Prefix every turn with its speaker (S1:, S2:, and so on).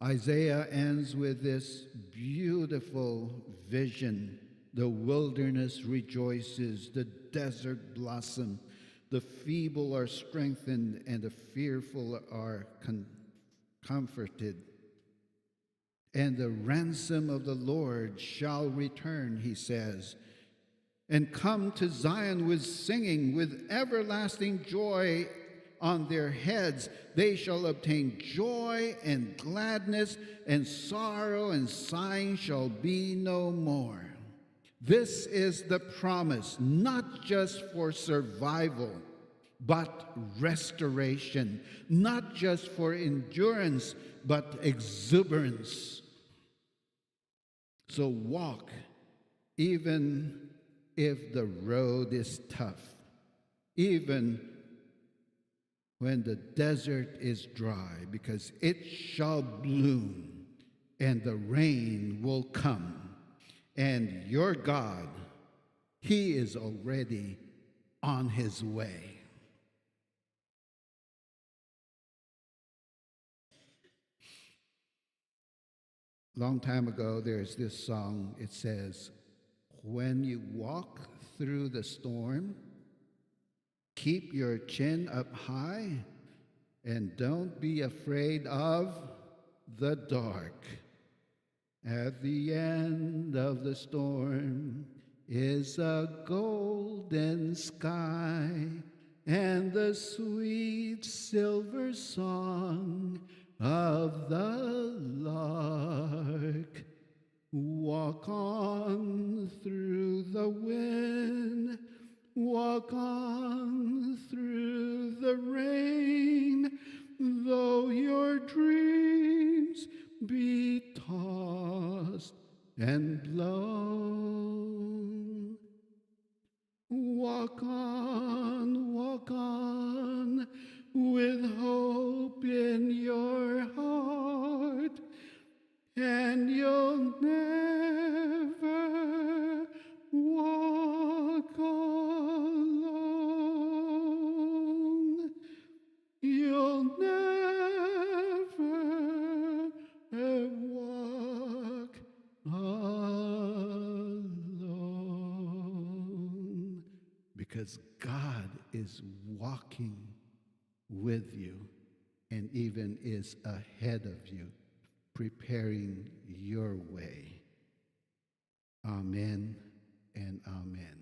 S1: Isaiah ends with this beautiful vision. The wilderness rejoices, the desert blossom, the feeble are strengthened, and the fearful are comforted. And the ransom of the Lord shall return, he says, and come to Zion with singing, with everlasting joy on their heads. They shall obtain joy and gladness, and sorrow and sighing shall be no more. This is the promise, not just for survival, but restoration, not just for endurance, but exuberance. So walk, even if the road is tough, even when the desert is dry, because it shall bloom and the rain will come. And your God, he is already on his way. Long time ago, there's this song. It says, when you walk through the storm, keep your chin up high and don't be afraid of the dark. At the end of the storm is a golden sky and the sweet silver song of the lark. Walk on through the wind, walk on through the rain, though your dreams be tossed and blown. Walk on with hope in your heart, and you'll never walk alone. You'll never walk alone, because God is walking with you and even is ahead of you, preparing your way. Amen and amen.